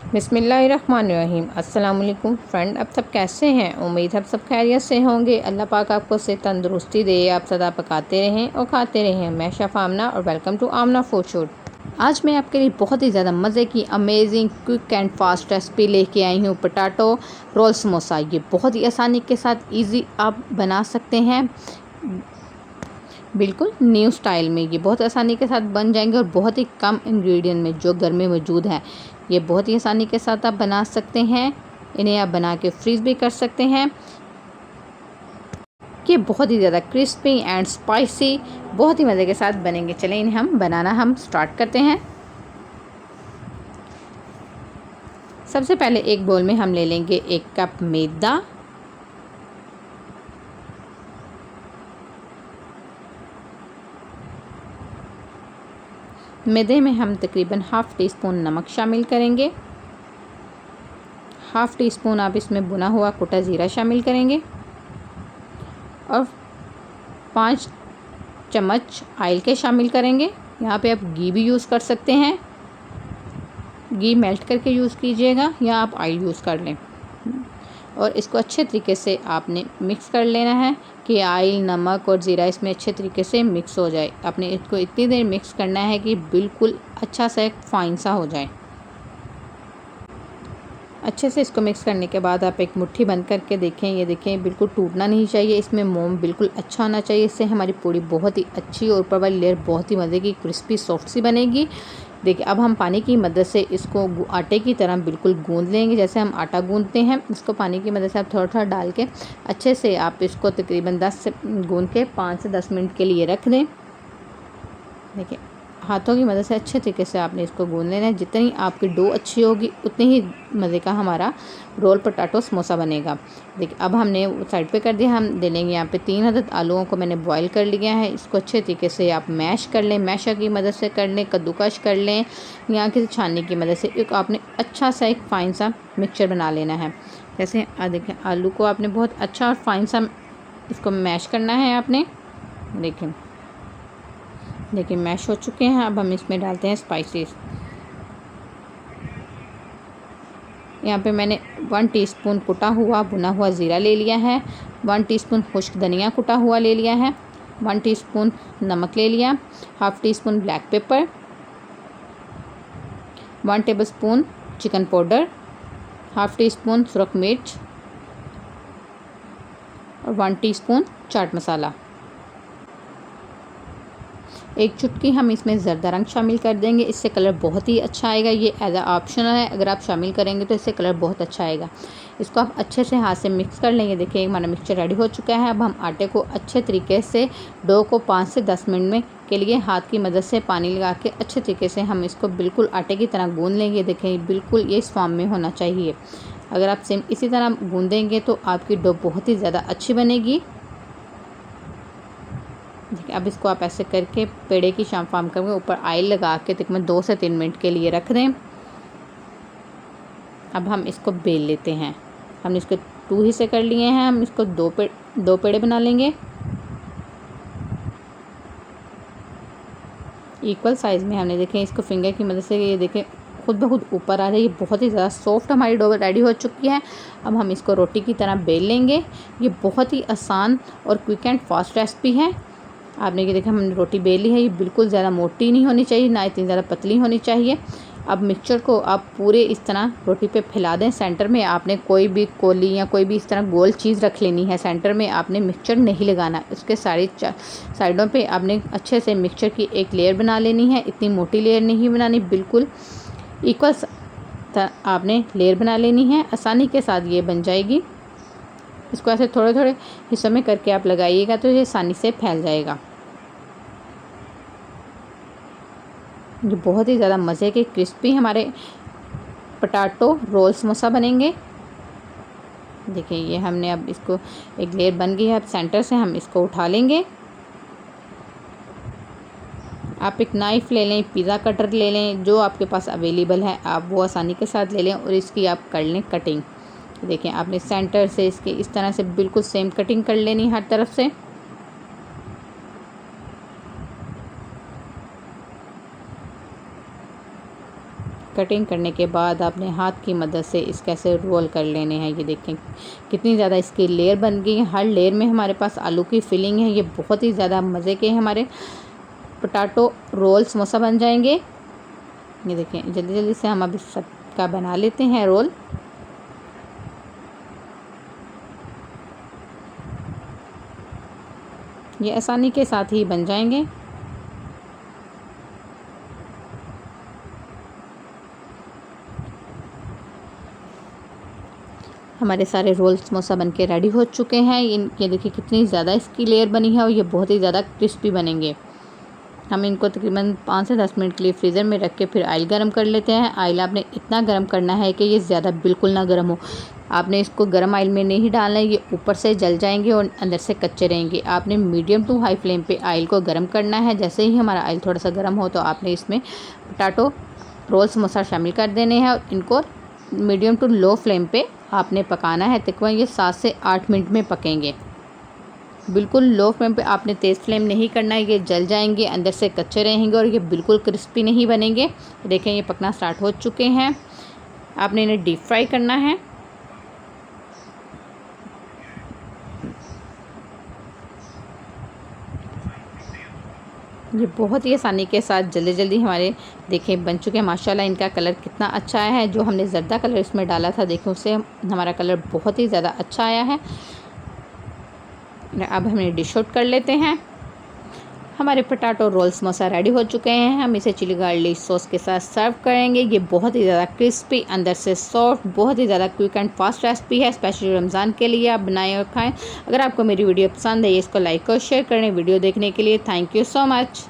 बिस्मिल्लाहिर्रहमानिर्रहीम। अस्सलाम वालेकुम फ्रेंड, आप सब कैसे हैं? उम्मीद है आप सब खैरियत से होंगे। अल्लाह पाक आपको से तंदुरुस्ती दे, आप सदा पकाते रहें और खाते रहें। मैं शफ़ा आमना और welcome to Amna food shoot. आज मैं आपके लिए बहुत ही ज़्यादा मज़े की amazing quick and fast recipe लेके आई हूँ, पोटैटो रोल समोसा। ये बहुत ही आसानी के साथ ईजी आप बना सकते हैं, बिल्कुल न्यू स्टाइल में। ये बहुत आसानी के साथ बन जाएंगे और बहुत ही कम इंग्रेडिएंट में जो घर में मौजूद है। ये बहुत ही आसानी के साथ आप बना सकते हैं। इन्हें आप बना के फ्रीज़ भी कर सकते हैं। ये बहुत ही ज़्यादा क्रिस्पी एंड स्पाइसी बहुत ही मज़े के साथ बनेंगे। चलें इन्हें हम स्टार्ट करते हैं। सबसे पहले एक बोल में हम ले लेंगे 1 कप मैदा, मैदे में हम तकरीबन हाफ़ टी स्पून नमक शामिल करेंगे। हाफ़ टी स्पून आप इसमें भुना हुआ कुटा ज़ीरा शामिल करेंगे और 5 चम्मच ऑयल के शामिल करेंगे। यहाँ पे आप घी भी यूज़ कर सकते हैं, घी मेल्ट करके यूज़ कीजिएगा या आप ऑयल यूज़ कर लें। और इसको अच्छे तरीके से आपने मिक्स कर लेना है कि ऑयल, नमक और ज़ीरा इसमें अच्छे तरीके से मिक्स हो जाए। आपने इसको इतनी देर मिक्स करना है कि बिल्कुल अच्छा सा एक फाइन सा हो जाए। अच्छे से इसको मिक्स करने के बाद आप एक मुट्ठी बंद करके देखें। ये देखें, बिल्कुल टूटना नहीं चाहिए, इसमें मोम बिल्कुल अच्छा होना चाहिए। इससे हमारी पूड़ी बहुत ही अच्छी और ऊपर वाली लेयर बहुत ही मज़े की क्रिस्पी सॉफ्ट सी बनेगी। देखिए, अब हम पानी की मदद से इसको आटे की तरह बिल्कुल गूंद लेंगे। जैसे हम आटा गूंदते हैं, इसको पानी की मदद से आप थोड़ा थोड़ा डाल के अच्छे से आप इसको तकरीबन 10 से गूंद के 5 से 10 मिनट के लिए रख दें। देखिए, हाथों की मदद से अच्छे तरीके से आपने इसको गूंद लेना है। जितनी आपकी डो अच्छी होगी उतनी ही मज़े का हमारा रोल पोटैटो समोसा बनेगा। देखिए, अब हमने साइड पे कर दिया। हम ले लेंगे यहाँ पे 3 अदद आलूओं को मैंने बॉईल कर लिया है। इसको अच्छे तरीके से आप मैश कर लें, मैशर की मदद से कर लें, कद्दूकश कर लें या किसी छाननी की मदद से। एक आपने अच्छा सा एक फ़ाइन सा मिक्सचर बना लेना है। जैसे देखें, आलू को आपने बहुत अच्छा और फाइन सा इसको मैश करना है आपने। देखिए मैश हो चुके हैं। अब हम इसमें डालते हैं स्पाइसेस। यहाँ पे मैंने 1 टीस्पून कुटा हुआ भुना हुआ ज़ीरा ले लिया है, 1 टीस्पून खुश्क धनिया कुटा हुआ ले लिया है, 1 टीस्पून नमक ले लिया, half teaspoon black pepper, 1 tablespoon chicken powder, half teaspoon सुरख मिर्च और 1 टीस्पून चाट मसाला। एक चुटकी हम इसमें ज़रदा रंग शामिल कर देंगे, इससे कलर बहुत ही अच्छा आएगा। ये एज अ ऑप्शनल है, अगर आप शामिल करेंगे तो इससे कलर बहुत अच्छा आएगा। इसको आप अच्छे से हाथ से मिक्स कर लेंगे। देखिए, हमारा मिक्सचर रेडी हो चुका है। अब हम आटे को अच्छे तरीके से डो को 5 से 10 मिनट में के लिए हाथ की मदद से पानी लगा के अच्छे तरीके से हम इसको बिल्कुल आटे की तरह गूँध लेंगे। देखें, बिल्कुल ये इस फॉर्म में होना चाहिए। अगर आप सेम इसी तरह गूँधेंगे तो आपकी डो बहुत ही ज़्यादा अच्छी बनेगी। देखिए, अब इसको आप ऐसे करके पेड़े की फॉर्म करके ऊपर ऑयल लगा के तकरीबन 2 से 3 मिनट के लिए रख दें। अब हम इसको बेल लेते हैं। हमने इसको 2 हिस्से कर लिए हैं। हम इसको 2 पेड़े बना लेंगे इक्वल साइज़ में। हमने देखें इसको फिंगर की मदद से, ये देखें खुद ब खुद ऊपर आ जाए। ये बहुत ही ज़्यादा सॉफ्ट हमारी डो रेडी हो चुकी है। अब हम इसको रोटी की तरह बेल लेंगे। ये बहुत ही आसान और क्विक एंड फास्ट रेसिपी है। आपने ये देखा, हमने रोटी बेल ली है। ये बिल्कुल ज़्यादा मोटी नहीं होनी चाहिए, ना इतनी ज़्यादा पतली होनी चाहिए। अब मिक्सचर को आप पूरे इस तरह रोटी पे फैला दें। सेंटर में आपने कोई भी कोली या कोई भी इस तरह गोल चीज़ रख लेनी है। सेंटर में आपने मिक्सचर नहीं लगाना। उसके साइडों पे आपने अच्छे से मिक्सचर की एक लेयर बना लेनी है। इतनी मोटी लेयर नहीं बनानी, बिल्कुल इक्वल आपने लेयर बना लेनी है। आसानी के साथ ये बन जाएगी। इसको ऐसे थोड़े थोड़े हिस्सों में करके आप लगाइएगा तो ये आसानी से फैल जाएगा। ये बहुत ही ज़्यादा मज़े के क्रिस्पी हमारे पोटैटो रोल समोसा बनेंगे। देखिए, ये हमने अब इसको एक लेयर बन गई है। अब सेंटर से हम इसको उठा लेंगे। आप एक नाइफ़ ले लें, पिज़्ज़ा कटर ले लें, जो आपके पास अवेलेबल है आप वो आसानी के साथ ले लें और इसकी आप कर लें कटिंग। देखिए, आपने सेंटर से इसके इस तरह से बिल्कुल सेम कटिंग कर लेनी हर तरफ से। कटिंग करने के बाद आपने हाथ की मदद से इसके ऐसे रोल कर लेने हैं। ये देखें कितनी ज़्यादा इसकी लेयर बन गई है। हर लेयर में हमारे पास आलू की फिलिंग है। ये बहुत ही ज़्यादा मज़े के हमारे पोटैटो रोल समोसा बन जाएंगे। ये देखें जल्दी जल्दी से हम अभी सबका बना लेते हैं रोल। ये आसानी के साथ ही बन जाएंगे। हमारे सारे रोल समोसा बनके रेडी हो चुके हैं। ये देखिए कितनी ज़्यादा इसकी लेयर बनी है और ये बहुत ही ज़्यादा क्रिस्पी बनेंगे। हम इनको तकरीबन 5 से 10 मिनट के लिए फ्रीज़र में रख के फिर ऑयल गरम कर लेते हैं। ऑयल आपने इतना गरम करना है कि ये ज़्यादा बिल्कुल ना गरम हो। आपने इसको गरम ऑयल में नहीं डालना है, ये ऊपर से जल जाएंगे और अंदर से कच्चे रहेंगे। आपने मीडियम टू हाई फ्लेम पे ऑयल को गरम करना है। जैसे ही हमारा ऑयल थोड़ा सा गरम हो तो आपने इसमें पोटैटो रोल समोसा शामिल कर देने हैं और इनको मीडियम टू लो फ्लेम पे आपने पकाना है। तकरीबन ये 7 से 8 मिनट में पकेंगे। बिल्कुल लो फ्लेम पे आपने तेज़ फ्लेम नहीं करना है, ये जल जाएंगे, अंदर से कच्चे रहेंगे और ये बिल्कुल क्रिस्पी नहीं बनेंगे। देखें ये पकना स्टार्ट हो चुके हैं। आपने इन्हें डीप फ्राई करना है। ये बहुत ही आसानी के साथ जल्दी जल्दी हमारे देखें बन चुके हैं। माशाल्लाह इनका कलर कितना अच्छा आया है। जो हमने ज़र्दा कलर इसमें डाला था देखें उससे हमारा कलर बहुत ही ज़्यादा अच्छा आया है। अब हमने डिश आउट कर लेते हैं। हमारे पोटैटो रोल समोसा रेडी हो चुके हैं। हम इसे चिली गार्लिक सॉस के साथ सर्व करेंगे। ये बहुत ही ज़्यादा क्रिस्पी, अंदर से सॉफ्ट, बहुत ही ज़्यादा क्विक एंड फास्ट रेसिपी है। स्पेशली रमज़ान के लिए आप बनाएं और खाएं। अगर आपको मेरी वीडियो पसंद है इसको लाइक और शेयर करें। वीडियो देखने के लिए थैंक यू सो मच।